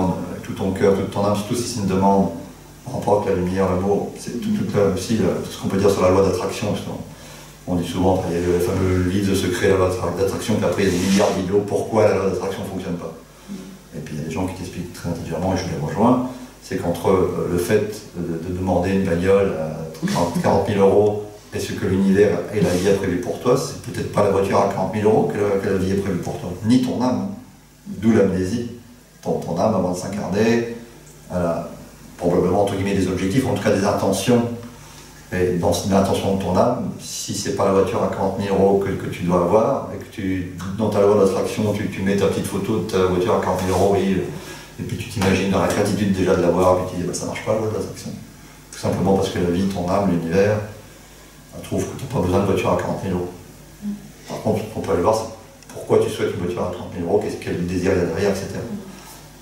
demandes avec tout ton cœur, toute ton âme, surtout si c'est une demande en rapport avec la lumière, l'amour, c'est tout aussi ce qu'on peut dire sur la loi d'attraction. On dit souvent, il y a le fameux livre de secret, la loi d'attraction, puis après il y a des milliards de vidéos, pourquoi la loi d'attraction ne fonctionne pas. Et puis il y a des gens qui t'expliquent très intelligemment, et je les rejoins, c'est qu'entre le fait de demander une bagnole à 40 000 euros et ce que l'univers et la vie a prévu pour toi, c'est peut-être pas la voiture à 40 000 euros que la vie est prévue pour toi, ni ton âme. D'où l'amnésie. Ton âme, avant de s'incarner, elle a probablement, entre guillemets, des objectifs, en tout cas des intentions. Et dans l'intention de ton âme, si c'est pas la voiture à 40 000 euros que tu dois avoir, et que dans ta loi d'attraction, tu mets ta petite photo de ta voiture à 40 000 euros, oui, et puis tu t'imagines dans la gratitude déjà de l'avoir, et puis tu dis, bah, ça marche pas la loi d'attraction. Tout simplement parce que la vie, ton âme, l'univers, trouve que tu n'as pas besoin de voiture à 40 000 euros. Par contre, on peut aller voir, c'est pourquoi tu souhaites une voiture à 30 000 euros, quel désir il y a derrière, etc.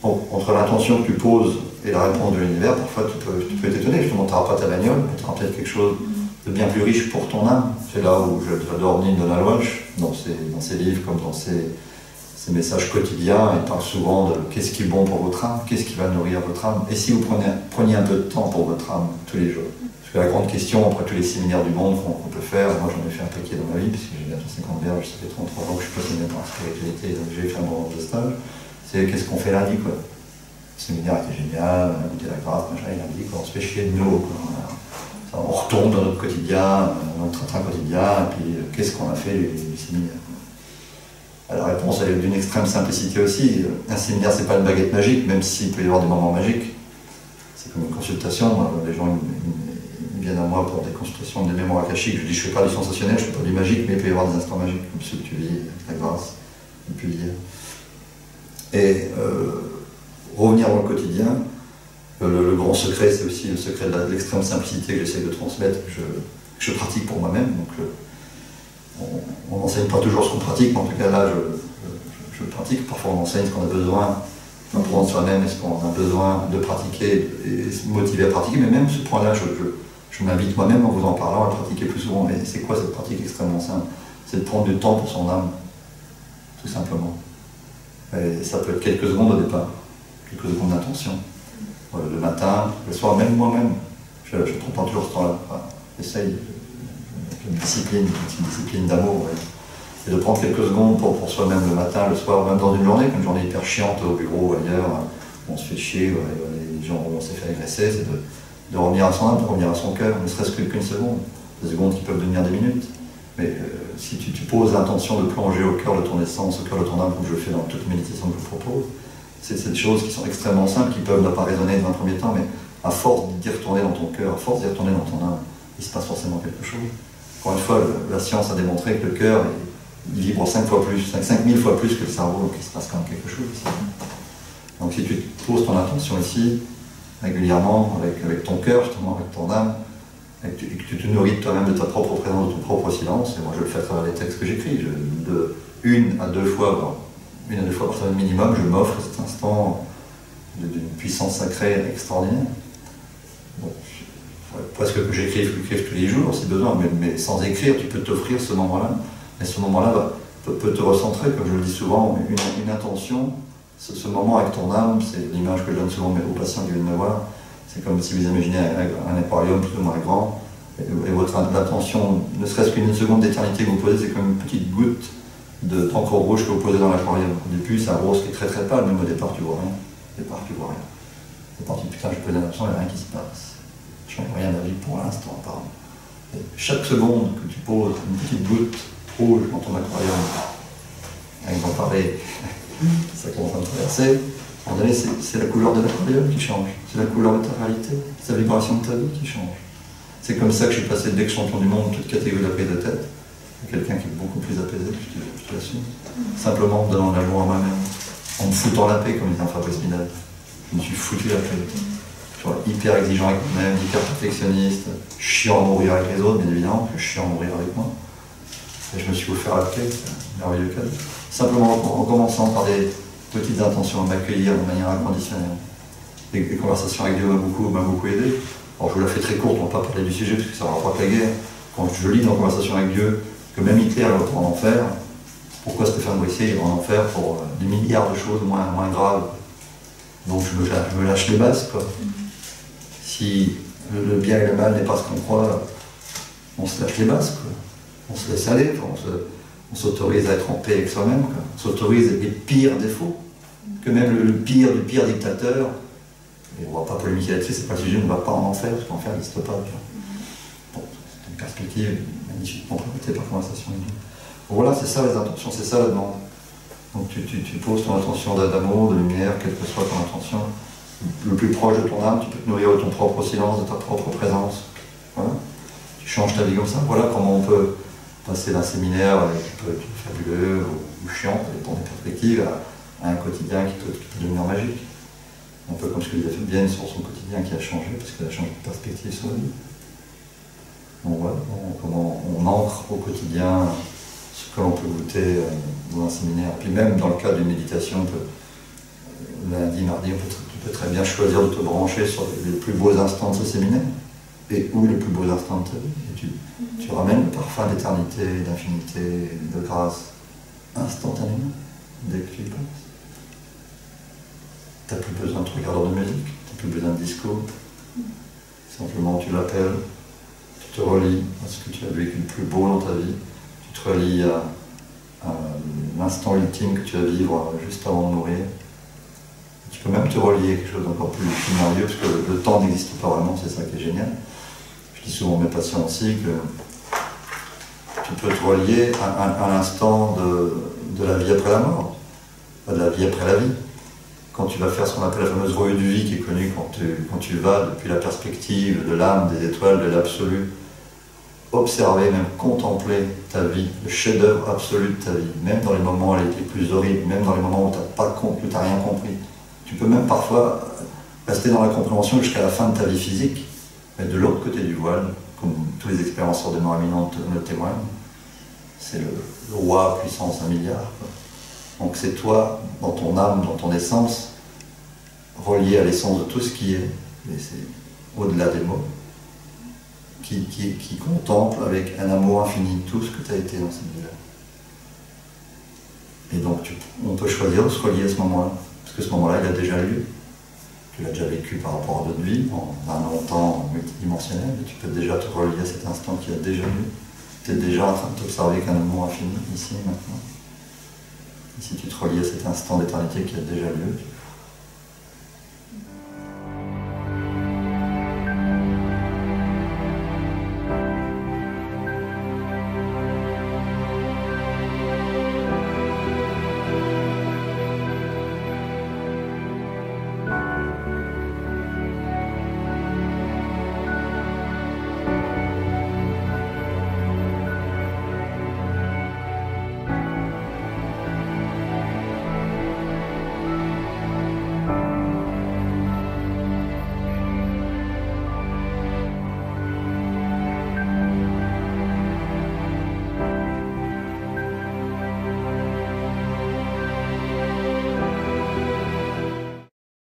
Donc, entre l'intention que tu poses et la réponse de l'univers, parfois tu peux t'étonner, justement, tu n'auras pas ta bagnole, mais tu auras peut-être quelque chose de bien plus riche pour ton âme. C'est là où j'adore Neale Donald Walsch, dans ses livres comme dans ses messages quotidiens. Il parle souvent de qu'est-ce qui est bon pour votre âme, qu'est-ce qui va nourrir votre âme, et si vous preniez un peu de temps pour votre âme tous les jours. Parce que la grande question, après tous les séminaires du monde qu'on peut faire, moi j'en ai fait un paquet dans ma vie, parce que j'ai bientôt 50 ans, ça fait 33 ans que je suis passionné par la spiritualité, donc j'ai fait un bon nombre de stages. C'est qu'est-ce qu'on fait lundi, quoi. Le séminaire était génial, on a goûté la grâce, machin, et lundi, quoi, on se fait chier de nous, quoi. On retourne dans notre quotidien, dans notre train quotidien, et puis qu'est-ce qu'on a fait les séminaires. La réponse elle est d'une extrême simplicité aussi. Un séminaire, c'est pas une baguette magique, même s'il peut y avoir des moments magiques. C'est comme une consultation, les gens ils viennent à moi pour des consultations de mémoire akashique. Je dis, je fais pas du sensationnel, je fais pas du magique, mais il peut y avoir des instants magiques, comme ceux que tu vis avec la grâce depuis hier. Et revenir dans le quotidien, le grand secret, c'est aussi le secret de l'extrême simplicité que j'essaie de transmettre, que je pratique pour moi-même. Donc, on n'enseigne pas toujours ce qu'on pratique, mais en tout cas là, je pratique. Parfois, on enseigne ce qu'on a besoin d'apprendre soi-même et ce qu'on a besoin de pratiquer et se motiver à pratiquer. Mais même ce point-là, je m'invite moi-même en vous en parlant à le pratiquer plus souvent. Et c'est quoi cette pratique extrêmement simple? C'est de prendre du temps pour son âme, tout simplement. Et ça peut être quelques secondes au départ, quelques secondes d'intention. Le matin, le soir, même moi-même, je ne prends pas toujours ce temps-là. Enfin, j'essaye, une discipline d'amour, ouais. Et de prendre quelques secondes pour soi-même le matin, le soir, même dans une journée hyper chiante au bureau ou ailleurs, où on se fait chier, les gens où on s'est fait agresser, c'est de revenir à son âme, de revenir à son cœur, ne serait-ce qu'une seconde. Des secondes qui peuvent devenir des minutes. Mais si tu poses l'intention de plonger au cœur de ton essence, au cœur de ton âme, comme je le fais dans toute méditation que je vous propose, c'est des choses qui sont extrêmement simples, qui peuvent ne pas résonner dans un premier temps, mais à force d'y retourner dans ton cœur, à force d'y retourner dans ton âme, il se passe forcément quelque chose. Encore une fois, la science a démontré que le cœur, il vibre 5 000 fois plus que le cerveau, donc il se passe quand même quelque chose ici. Donc si tu te poses ton intention ici, régulièrement, avec ton cœur, justement, avec ton âme, et que tu te nourris de toi-même, de ta propre présence, de ton propre silence, et moi je le fais à travers les textes que j'écris, de une à deux fois par semaine minimum, je m'offre cet instant d'une puissance sacrée extraordinaire. Bon, presque que j'écrive tous les jours si besoin, mais sans écrire, tu peux t'offrir ce moment-là, et ce moment-là peut te recentrer, comme je le dis souvent, une intention, ce moment avec ton âme, c'est l'image que je donne souvent aux patients qui viennent me voir. C'est comme si vous imaginez un aquarium plus ou moins grand, et votre intention, ne serait-ce qu'une seconde d'éternité que vous posez, c'est comme une petite goutte d'encre rouge que vous posez dans l'aquarium. Au début, c'est un rose qui est très très pâle, même au départ, tu vois rien. Au départ, tu vois rien. Au départ, tu dis, putain, je pose l'intention, il n'y a rien qui se passe. Je n'ai rien à vie pour l'instant, pardon. Et chaque seconde que tu poses une petite goutte rouge dans ton aquarium, avec d'en parler, ça commence à me traverser. À un moment donné, c'est la couleur de l'aquarium qui change, c'est la couleur de ta réalité, c'est la vibration de ta vie qui change. C'est comme ça que je suis passé d'ex-champion du monde, toute catégorie de la prise de tête, à quelqu'un qui est beaucoup plus apaisé, je te l'assume. Simplement en me donnant de l'amour à moi-même, en me foutant la paix, comme disait Fabrice Midal. Je me suis foutu la paix. Tu vois, hyper exigeant avec moi-même, hyper perfectionniste, chiant à mourir avec les autres, bien évidemment, que chiant à mourir avec moi. Et je me suis offert la paix, c'est un merveilleux cadeau. Simplement en commençant par des petites intentions, à m'accueillir de manière inconditionnelle. Les conversations avec Dieu m'ont beaucoup aidé. Alors je vous la fais très courte, on ne va pas parler du sujet parce que ça ne rapport avec la guerre. Quand je lis dans Conversation avec Dieu que même Hitler est en enfer, pourquoi Stéphane Brissier est en enfer pour des milliards de choses moins graves? Donc je me lâche les bases, quoi. Si le bien et le mal n'est pas ce qu'on croit, on se lâche les bases, quoi. On se laisse aller, on s'autorise à être en paix avec soi-même, quoi. On s'autorise les pires défauts, que même le pire du pire dictateur, et on ne va pas polémiquer là-dessus, c'est pas le sujet, on ne va pas en enfer, parce qu'enfer n'existe pas. Bon, c'est une perspective magnifiquement présentée par conversation. Bon, voilà, c'est ça les intentions, c'est ça la demande. Donc tu poses ton intention d'amour, de lumière, quelle que soit ton intention, le plus proche de ton âme, tu peux te nourrir de ton propre silence, de ta propre présence. Voilà. Tu changes ta vie comme ça. Voilà comment on peut passer d'un séminaire qui peut être fabuleux ou chiant, ça dépend des perspectives, à un quotidien qui peut devenir magique. Un peu comme ce que disait Fabienne sur son quotidien qui a changé, parce qu'elle a changé de perspective sur la vie. Donc voilà, comment on ancre au quotidien ce que l'on peut goûter dans un séminaire. Puis même dans le cadre d'une méditation, lundi, mardi, tu peux très bien choisir de te brancher sur les plus beaux instants de ce séminaire, et où les plus beaux instants de ta vie. Et tu ramènes le parfum d'éternité, d'infinité, de grâce, instantanément, dès que tu y penses. Tu n'as plus besoin de regardeur de musique, tu n'as plus besoin de discours. Simplement tu l'appelles, tu te relis à ce que tu as vécu le plus beau dans ta vie, tu te relis à l'instant ultime que tu vas vivre juste avant de mourir. Tu peux même te relier à quelque chose d'encore plus merveilleux, parce que le temps n'existe pas vraiment, c'est ça qui est génial. Je dis souvent à mes patients aussi que tu peux te relier à l'instant de la vie après la mort, de la vie après la vie. Quand tu vas faire ce qu'on appelle la fameuse revue du vie qui est connue quand tu vas depuis la perspective de l'âme, des étoiles, de l'absolu, observer, même contempler ta vie, le chef-d'œuvre absolu de ta vie, même dans les moments les plus horribles, même dans les moments où tu n'as rien compris. Tu peux même parfois rester dans la compréhension jusqu'à la fin de ta vie physique, mais de l'autre côté du voile, comme tous les expériences de mort imminente le témoignent, c'est le roi puissance 1 milliard. Donc c'est toi, dans ton âme, dans ton essence, relié à l'essence de tout ce qui est, et c'est au-delà des mots, qui contemple avec un amour infini tout ce que tu as été dans cette vie-là. Et donc on peut choisir de se relier à ce moment-là, parce que ce moment-là, il a déjà eu lieu. Tu l'as déjà vécu par rapport à d'autres vies, en un temps multidimensionnel, mais tu peux déjà te relier à cet instant qui a déjà eu. Tu es déjà en train de t'observer qu'un amour infini, ici et maintenant. Et si tu te relies à cet instant d'éternité qui a déjà lieu,